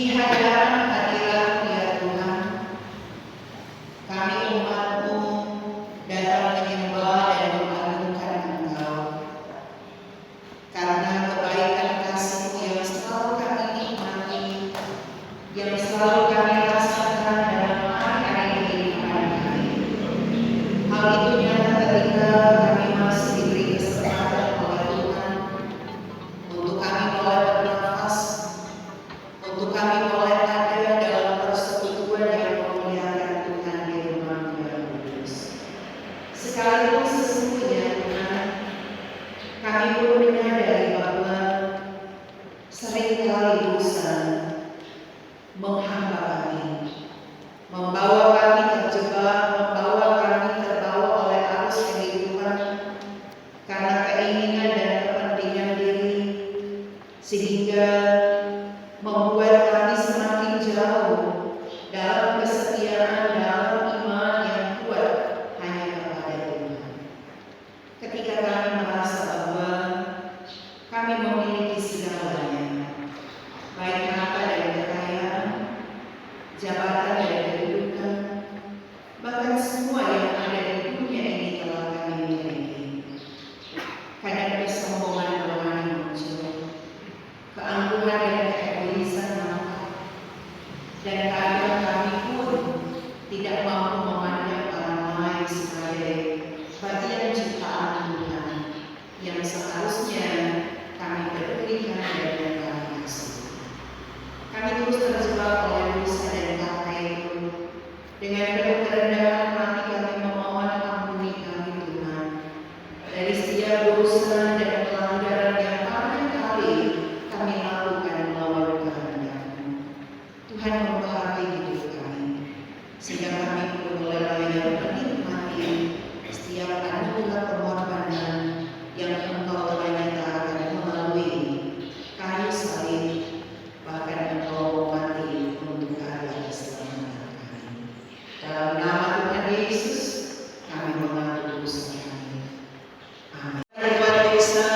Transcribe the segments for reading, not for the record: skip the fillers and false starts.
Di hadapan hadirat ya Tuhan, kami umat-Mu datang menyembah dan mengagungkan Engkau. Karena kebaikan kasih-Mu yang selalu kami nikmati, yang selalu kami rasakan dalam hari-hari kehidupan kami. Hal itu nyata ketika kami masih diberi kesempatan oleh Tuhan untuk kami boleh bernafas, untuk kami boleh ada dalam persekutuan yang memuliakan Tuhan di rumah yang kudus. Sekalipun sesungguhnya Tuhan, kami pun menyadari bahwa seringkali dosa menghamba kami, membawa kami terjebak, membawa kami terbawa oleh arus kehidupan karena keinginan dan kepentingan diri, sehingga membuat kami semakin jauh dalam kesetiaan, dalam iman yang kuat hanya kepada Tuhan. Ketika kami merasa bahwa kami memiliki segalanya, baik harta dan kekayaan, jabatan dan kedudukan, bahkan semua yang ada di dunia ini telah kami miliki. Kadang kesombongan rohani muncul, keangkuhan dan keegoisan nampak, dan kadang kami pun tidak mampu memandang orang lain sebagai bagian ciptaan Tuhan yang seharusnya kami pedulikan dan kami kasih. Kami terus terjebak oleh dosa dan kata itu. Dengan penuh kerendahan hati kami memohon ampuni kami Tuhan dari setiap dosa dan pelanggaran yang barangkali kami lakukan melawan kehendak-Mu. Tuhan memberkati hidup kami, sehingga kami pun boleh menikmati setiap anugerah pengorbanan yang Engkau telah nyatakan melalui kayu salib, bahkan Engkau mati untuk karya keselamatan kami. Dalam nama Tuhan Yesus, kami mengaku dosa kami. Amin. Berbuat dosa,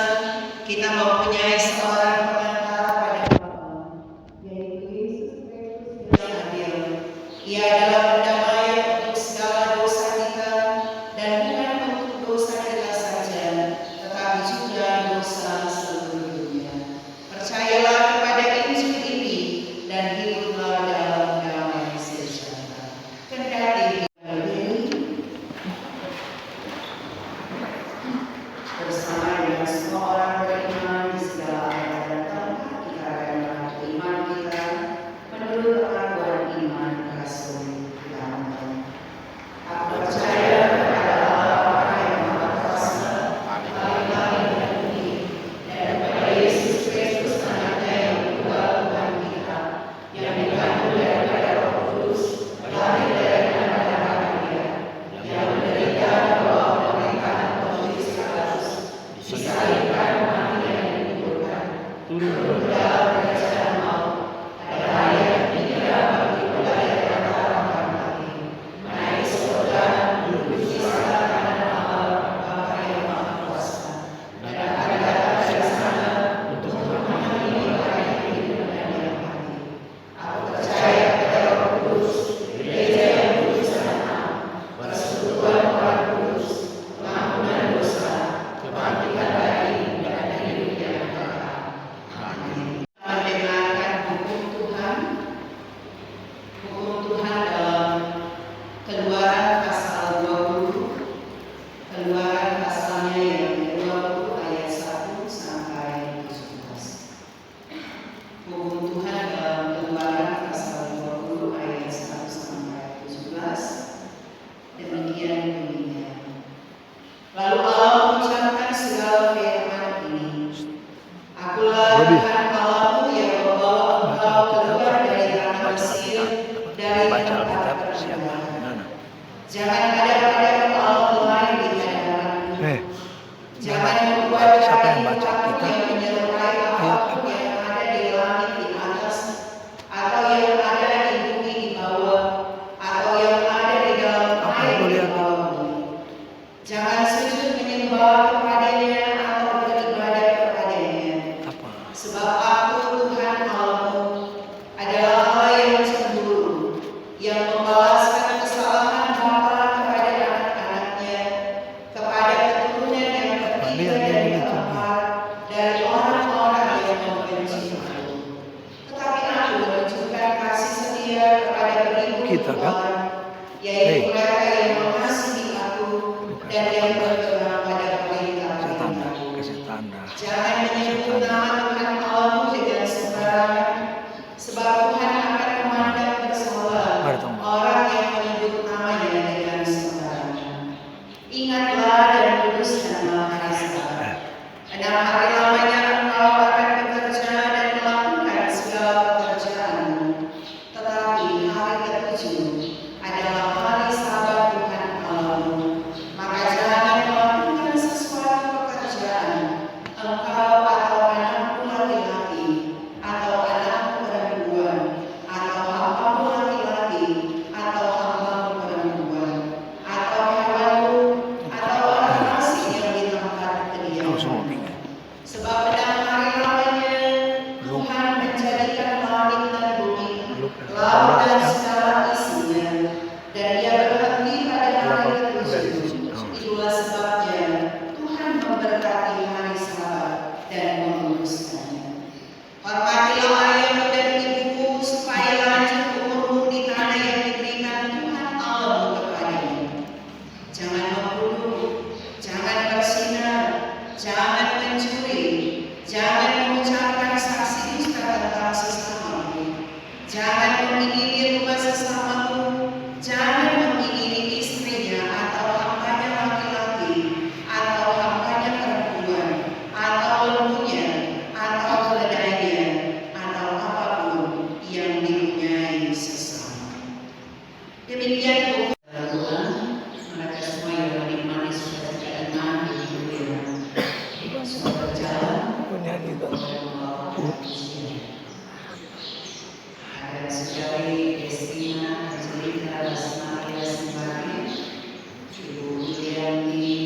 kita mempunyai seorang pengantara pada Bapa, yaitu Yesus Kristus yang hadir. Ia adalah pendamaian untuk segala dosa kita, dan bukan untuk dosa kita saja, tetapi juga dosa seluruh dunia. Percayalah kepada Injil ini dan hiduplah dalam damai sejahtera. Kendati bersama dengan semua orang beriman di segala abad dan tempat kita akan melakukan iman kita menurut pengakuan iman Rasul Yohanes. Aku percaya kepada Allah Bapa yang Maha Kuasa, Bapa dan Bumi, dan kepada Yesus Kristus anaknya yang tunggal Tuhan kita, yang dikandung daripada Roh Kudus, lahir dari anak Maria, yang menderita di bawah pemerintahan Pontius Pilatus, disalibkan, mati dan dikuburkan, turun ke dalam kerajaan maut, pada hari yang ketiga bangkit kembali dari antara orang mati, naik ke surga, duduk di sebelah kanan Allah Bapa yang Maha Kuasa, dan akan datang dari sana untuk menghakimi orang yang hidup dan yang mati. Aku percaya kepada Roh Kudus, gereja yang kudus dan am, persekutuan orang kudus, pengampunan dosa, kebangkitan daging dan hidup yang kekal. Amin. Mendengarkan hukum Tuhan dalam Keluaran pasal 20, Keluaran pasalnya yang ke-20 ayat 1 sampai 17. Hukum Tuhan dalam Keluaran pasal 20 ayat 1 sampai 17. Demikian bunyinya. Lalu Allah mengucapkan segala firman ini. Akulah Tuhan Allahmu yang membawa engkau keluar dari tanah Mesir, dari tempat perbudakan. Jangan ada padamu Allah lain di hadapanmu. Jangan membuat kain apapun yang menyerupai apapun yang ada di langit di atas, atau yang ada di bumi di bawah, atau yang ada di dalam air di bawah bumi. Jangan sujud menyembah kepadanya atau beribadah kepadanya, sebab Aku Tuhan Allahmu adalah yang cemburu, yang membalaskan kesalahan bapa kepada anak-anaknya, kepada keturunan yang ketiga dan keempat dari orang-orang yang membenci Aku. Tetapi Aku menunjukkan kasih setia kepada beribu umat, yaitu mereka yang mengasihi Aku dan yang berpegang pada perintah-perintah-Ku. Jangan menyebut nama Tuhan Allahmu dengan sembarangan, sebab Tuhan akan memandang bersalah orang yang menyebut namanya dengan sembarangan. Ingatlah dan kuduskanlah hari Sabat. 6 hari lamanya engkau akan bekerja dan melakukan segala pekerjaanmu. Tetapi hari ke-7 adalah hari Sabat Tuhan Allahmu. Maka jangan melakukan sesuatu pekerjaan, engkau atau anakmu laki-laki, atau anakmu perempuan, atau hambamu laki-laki, atau hambamu perempuan, atau hewanmu, atau orang asing yang di tempat kediamanmu. Sebab pada hari lamanya Tuhan menjadikan langit dan bumi, laut dan segala isinya, dan Ia berhenti pada hari ke-7. Itulah sebabnya Tuhan memberkati hari Sabat dan menguduskannya. Hormatilah ayahmu dan ibumu, supaya lanjut umurmu di tanah yang diberikan Tuhan Allahmu kepadamu. Jangan membunuh, jangan berzina, jangan mencuri, jangan mengucapkan saksi dusta tentang sesamamu, jangan mengingini rumah sesamamu, jangan mengingini istrinya atau hambanya laki-laki, atau hambanya perempuan, atau lembunya, atau keledainya, atau apapun yang dipunyai sesama. Demikian Tuhan, mereka semua yang menikmati sukacita iman di dunia. Semua berjalan ada saudari Destina, Angelika, Basmaria, Simpatia, Ibu Julianti,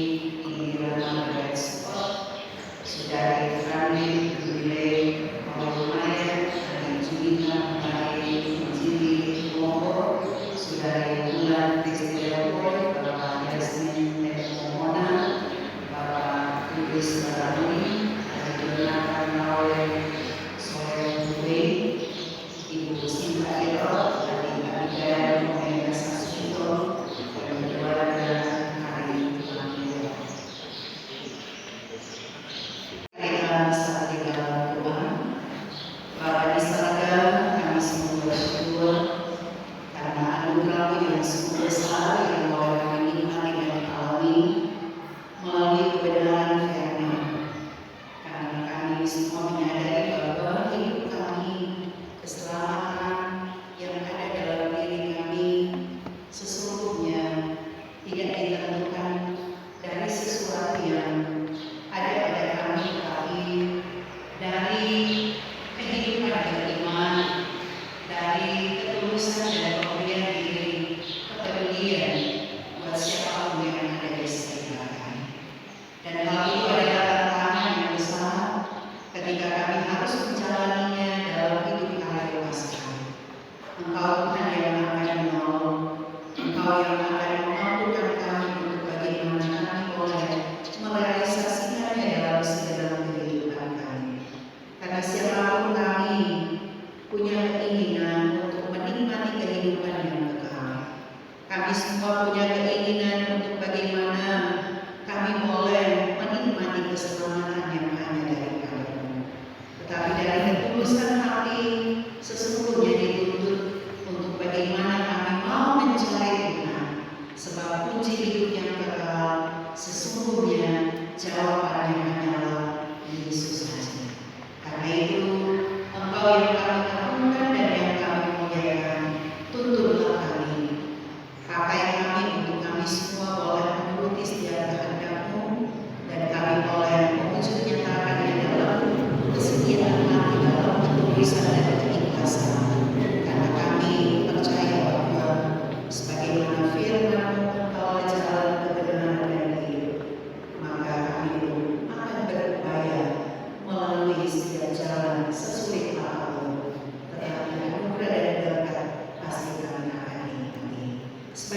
Indira Margaret Scott, saudari Franny, Jubilei, Paul Maya, Adik Julina, Mari, Injili, Monggo, saudari Bulan, Kristina Boy, Bapak Yasmin, Pomona, Bapak Yudis Barani, Adik Jonathan Nawe, Soe Bui, Ibu Sinta Ero, Adik Abigail, Omega Sasuto, dan keluarga hari Tuhan. Kita saat di dalam Tuhan, Bapa di surga, kami semua bersyukur karena anugerah-Mu yang sungguh besar yang boleh kami nikmati dan alami melalui kebenaran firman. Karena kami semua menyadari bahwa hidup kami, keselamatan yang ada dalam diri kami sesungguhnya tidak ditentukan dari sesuatu yang ada pada kami, tetapi dari kehidupan beriman, dari ketulusan dan pemberian diri, kepedulian buat siapapun yang ada di sekitar kami. Dan hal itu adalah tantangan yang besar ketika kami harus menjalaninya dalam hidup akhir masa kami. Engkau Tuhan yang akan menolong, Engkau yang akan memampukan kami untuk bagaimana kami boleh merealisasikannya dalam segala kehidupan kami. Karena siapapun kami punya keinginan untuk menikmati kehidupan yang kekal. Kami semua punya keinginan untuk bagaimana kami boleh menikmati keselamatan yang hanya dari-Mu. Tetapi dari ketulusan hati sesungguhnya dituntut untuk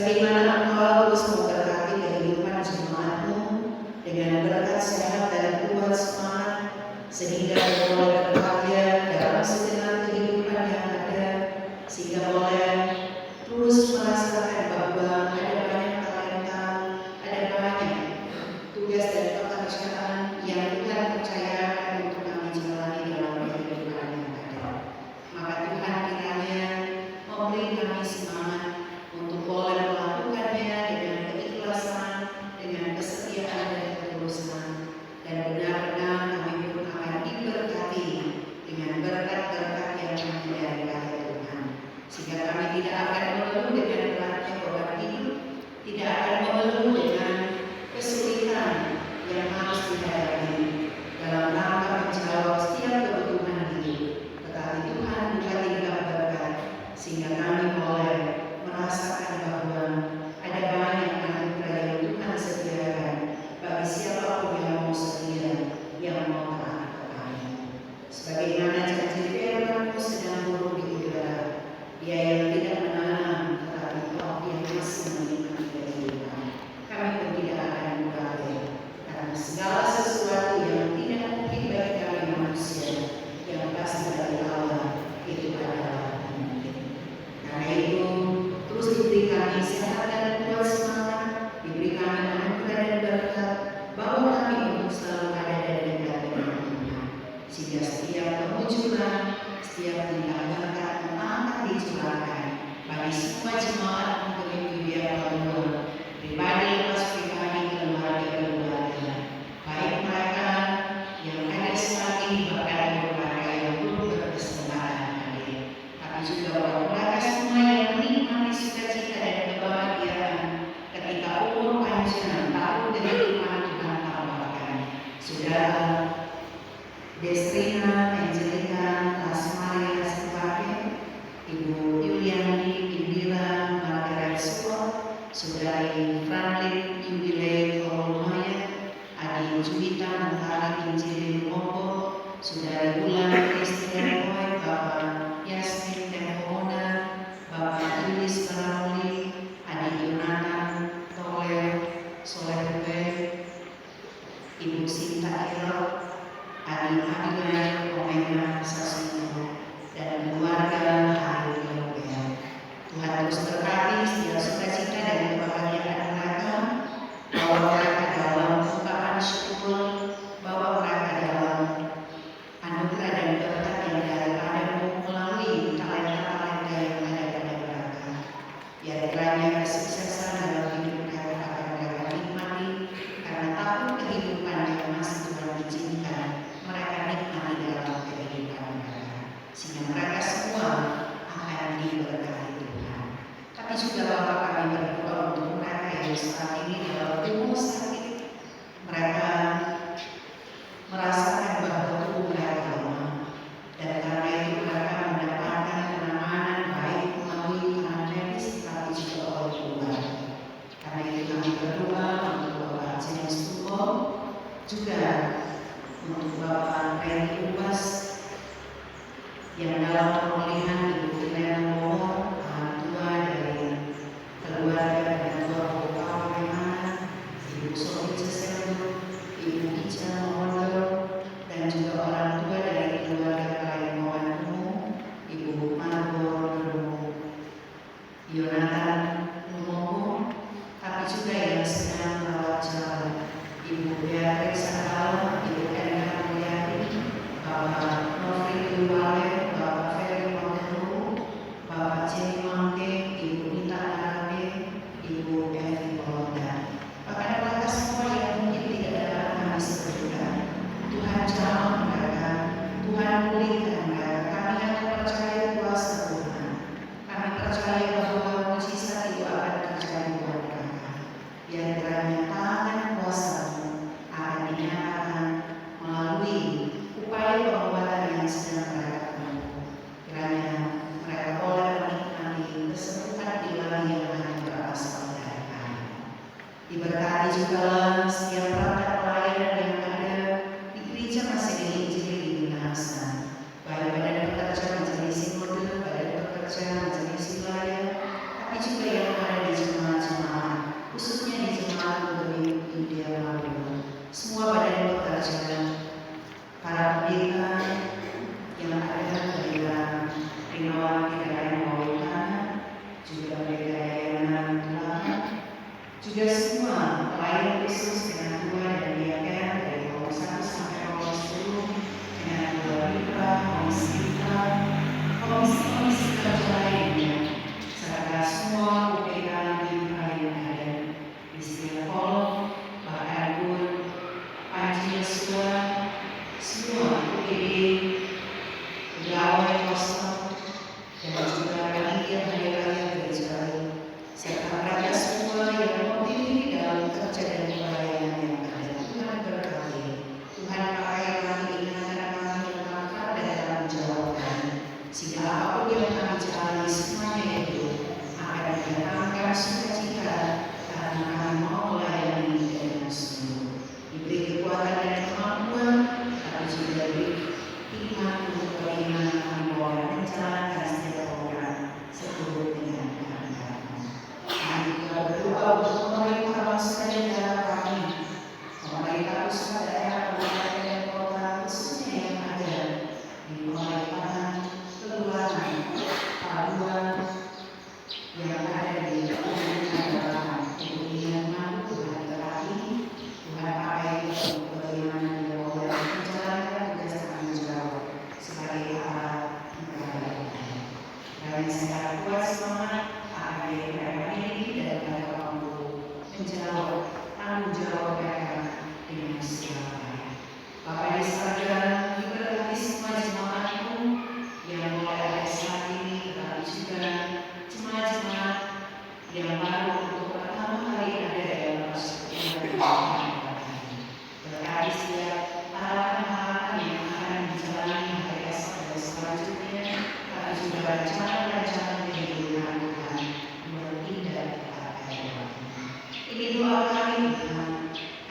Sebagaimana Engkau terus memberkati kehidupan jemaat-Mu dengan berkat sehat dan kuat semangat, sehingga boleh berkarya dalam segenap kehidupan yang ada, sehingga boleh terus merasakan bahwa ada banyak talenta, ada banyak tugas dan pekerjaan yang Tuhan percayakan untuk kami jalani dalam kehidupan yang ada. Maka Tuhan kiranya memberi kami semangat untuk boleh melakukannya dengan keikhlasan, dengan kesetiaan dan ketulusan, dan benar-benar kami pun akan diberkati dengan berkat-berkat yang kami dari Tuhan, sehingga kami tidak akan mengeluh dengan beratnya beban hidup, tidak akan mengeluh dengan kesulitan yang harus dihadapi dalam rangka menjawab setiap kebutuhan hidup. Tetapi Tuhan buka tingkap berkat, sehingga kami boleh merasakan bahwa ada banyak anugerah yang Tuhan sediakan bagi siapapun yang mau setia, yang mau taat kepada-Mu. Sebagaimana janji firman-Mu sedang burung di udara, Dia yang tidak menanam tetapi roh yang masih menikmati kehidupan. Kami pun tidak akan mubazir, karena segala sesuatu yang tidak mungkin bagi kami manusia, yang pasti bagi Allah itu adalah mungkin. Karena itu, terus diberi kami sehat dan kuat semangat, diberi kami anugerah dan berkat, bawa kami untuk selalu ada dan dekat dengan Tuhan, sehingga setiap kemunculan, setiap tindak berkat akan dicurahkan bagi semua jemaat untuk biaya keluar, pribadi lepas pribadi, keluarga-keluarga, baik mereka yang ada saat ini bahkan mereka yang belum berkesempatan hadir, tapi juga buat mereka semua yang menikmati sukacita dan kebahagiaan ketika umur panjang tahun demi Tuhan tambahkan. Saudara Destrina, Angelika, Asmaria, Sipake, Ibu Yuliani, Indira, Margaret Suko, Saudari Franklin, Yubilei, Kolomaya, Adi Juwita, Mentari, Injili, Lumombo, Saudari Bulan, Christian Roy, Bapak Yasmin, Tempohona, Bapak Yulis Baramuli, Adi Yonatan, Toleh, Soleh Rube, Ibu Sinta Elok, Adi Abigail, Omega, Sasino, dan keluarga Hari Keluarga. Tuhan terus berkati setiap sukacita dan kebahagiaan mereka, bawa mereka dalam ungkapan syukur, bawa mereka dalam anugerah dan berkat yang daripada-Mu melalui talenta-talenta yang ada pada mereka. Biar kiranya kesuksesan dalam hidup mereka akan mereka nikmati, karena tahun kehidupan yang masih Tuhan izinkan mereka nikmati dalam kehidupan mereka, sehingga mereka semua akan diberkati Tuhan. Tapi juga Bapak, kami berdoa untuk mereka yang saat ini dalam tubuh sakit, mereka merasakan bahwa tubuh mereka lemah, dan karena itu mereka mendapatkan penanganan baik melalui penanganan medis tapi juga oleh keluarga. Karena itu kami berdoa untuk Bapak James Tuko, juga untuk Bapak Randy Ubas yang dalam pemulihan Ibu Kirena Momor, orang tua dari keluarga dan keluarga Bapak Memana, Ibu Sofi Ceselu, Ibu Ica Mondo, dan juga orang tua dari keluarga lain Mowanmu, Ibu Marbor Yonatan Lumombo, tapi juga yang sedang merawat jalan, Ibu Beatrix Sakala, Ibu Endra Mulyadi, Bapak Nofri Luwale, Bapak Ferry Montelu, Bapak Jenny Mangke, Ibu Nita Arabe, Ibu Evi Polonda. Bahkan mereka semua yang mungkin tidak dapat kami sebutkan, Tuhan jamah mereka, Tuhan pulihkan mereka. Kami akan percaya kuasa Tuhan. Kami percaya bahwa mujizat itu akan terjadi buat mereka. Biar kiranya tangan kuasa-Mu akan dinyatakan melalui upaya pengobatan yang sedang mereka tempuh. Kiranya mereka boleh menikmati juga semua pelayan khusus dengan tua dan diaken dari Komisi 1 sampai Komisi 10 dengan dua mitra, komisi kerja lainnya, serta semua UPK mitra yang ada di Singapura, Pak Ergun, Panji Yosua, semua UPD, pegawai kosong, dan juga panitia hari raya gereja, serta mereka semua yang berdiri dalam kerja dan pelayanan yang ada. Tuhan berkati. Tuhan pakai kami ingatkan kami yang mantap dan tanggung jawab kami, sehingga apapun yang kami jalani semuanya itu akan mendatangkan sukacita karena kami mau melayani dengan sungguh. Diberi kekuatan dan kemampuan, tapi juga diberi hikmat untuk bagaimana kami boleh menjalankan setiap program seturut dengan kehendak-Mu. Kami juga berdoa untuk pemerintah bangsa dan negara kami, pemerintah pusat, daerah, kabupaten dan kota khususnya yang ada di pemerintahan, kelurahan, paduan yang ada di pemerintahan kemudian mampu Tuhan berkati. Tuhan pakai untuk bagaimana dia boleh menjalankan tugas tanggung jawab sebagai alat ibadah. Dan secara kuat semangat akan mereka ini dan mereka mampu menjawab tanggung jawab mereka dengan siapa. Bapak di sekalian, diberkati semua jemaat-Mu yang mulai ada saat ini, tetapi juga jemaat-jemaat yang baru untuk pertama kali ada dalam persekutuan. Berkati setiap harapan-harapan yang akan dijalani hari esok dan selanjutnya, tapi juga rencana-rencana kehidupan Tuhan berpindah ke arah Tuhan. Ini doa kami Tuhan,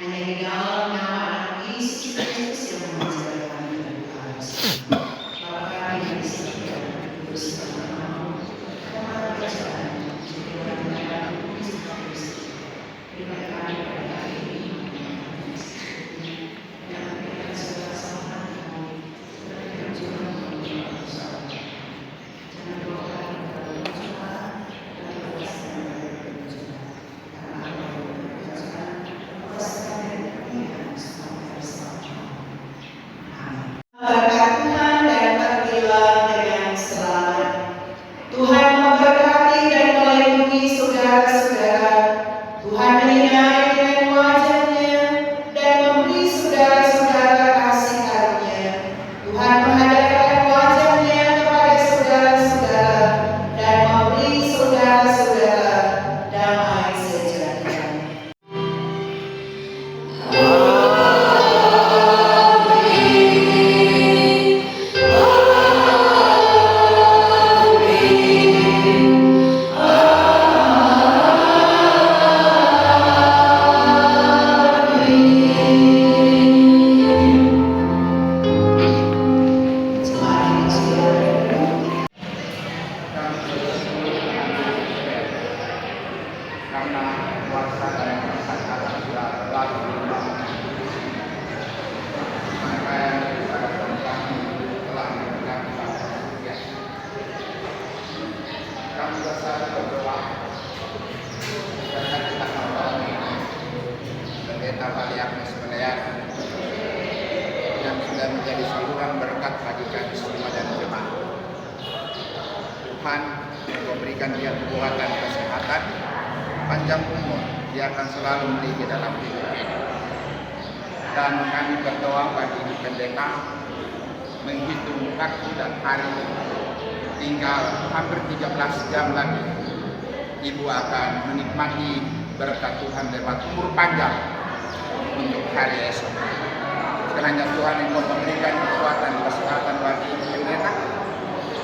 hanya di dalam nama anak Yesus Kristus yang mengajar kami berdoa bersama. Bapa kami yang di surga, kudus nama-Mu, hormat kerajaan, jadilah kami Kristus. Berikan kami pada hari ini yang memberikan segala kesalahan kami, berikan juga mengampuni dosa kami. Jangan bawa kami ke dalam pencobaan, dan lepaskan kami dari pencobaan. Karena Engkau berkerajaan, kuasa dan kemuliaan sampai bersama-sama. Amin. Berkat Tuhan dan pergilah dengan selamat. Tuhan memberkati dan melindungi saudara-saudara. Tuhan menyinari dengan wajah-Nya dan memberi saudara-saudara kasih karunia. Tuhan menghadapkan wajah-Nya kepada saudara-saudara dan memberi saudara-saudara damai sejahtera. Karena kuasa dan kesehatan sudah telah dibangun, maka pada kami telah memberikan kebahagiaan. Kami bersatu berdoa karena kita mengalami pendeta Agnes Melea yang sudah menjadi saluran berkat bagi kami semua dan jemaat. Tuhan memberikan dia kekuatan kesehatan, panjang umur, dia akan selalu memiliki dalam hidup ini. Dan kami berdoa bagi pendeta menghitung waktu dan hari, tinggal hampir 13 jam lagi ibu akan menikmati berkat Tuhan lewat umur panjang untuk hari esok. Kiranya Tuhan yang memberikan kekuatan kesehatan bagi pendeta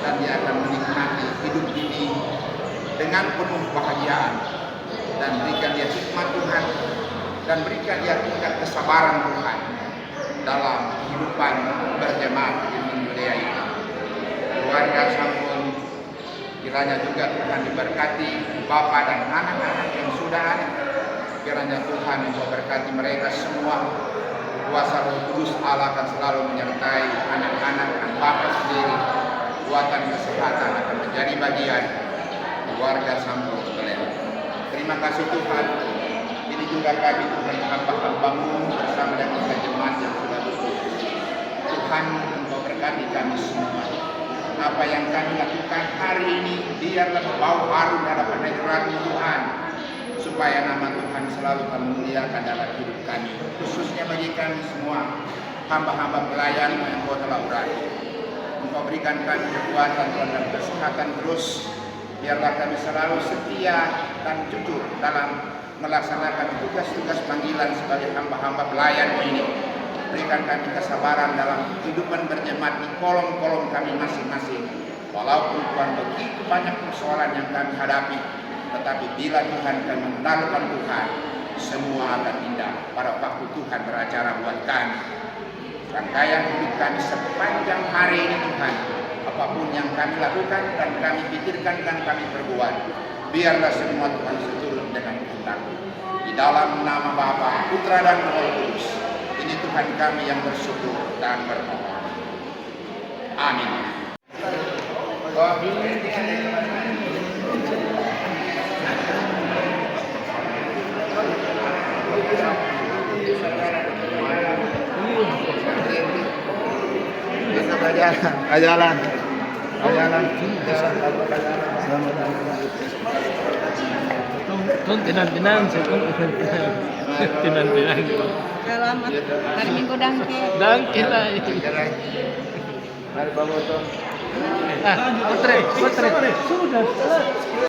dan dia akan menikmati hidup ini dengan penuh kebahagiaan, dan berikan dia hikmat Tuhan dan berikan dia tingkat kesabaran Tuhan dalam kehidupan berjemaat di dunia ini. Keluarga Sampun, kiranya juga Tuhan diberkati Bapak dan anak-anak yang sudah ada. Kiranya Tuhan memberkati mereka semua. Kuasa Roh Kudus Allah akan selalu menyertai anak-anak dan Bapak sendiri. Kekuatan kesehatan akan menjadi bagian keluarga Sampun sekalian. Terima kasih Tuhan. juga kami Tuhan hamba-hamba-Mu bersama dengan jemaat yang sudah berkumpul. Tuhan, Engkau berkati kami semua. Apa yang kami lakukan hari ini biarlah berbau harum hadapan hadirat-Mu Tuhan, supaya nama Tuhan selalu kami muliakan dalam hidup kami, khususnya bagi kami semua hamba-hamba pelayan yang Engkau telah urati. Engkau berikan kami kekuatan Tuhan dan kesehatan terus, biarlah kami selalu setia dan jujur dalam melaksanakan tugas-tugas panggilan sebagai hamba-hamba pelayan ini. Berikan kami kesabaran dalam kehidupan berjemaat di kolom-kolom kami masing-masing. Walaupun Tuhan begitu banyak persoalan yang kami hadapi, tetapi bila Tuhan kami mengenalkan Tuhan, semua akan indah pada waktu Tuhan beracara buat kami. Rangkaian hidup kami sepanjang hari ini Tuhan, apapun yang kami lakukan dan kami pikirkan dan kami perbuat, biarlah semua Tuhan seturut dengan kehendak-Mu. Di dalam nama Bapa, Putra dan Roh Kudus, ini Tuhan kami yang bersyukur dan bermohon. Amin. Ajalan. Kung tinan-tinan siya kung tinan-tinan. Selamat hari Minggu dangkil. Dangkil lah. Mari bawa tuh. Putre. Sudah.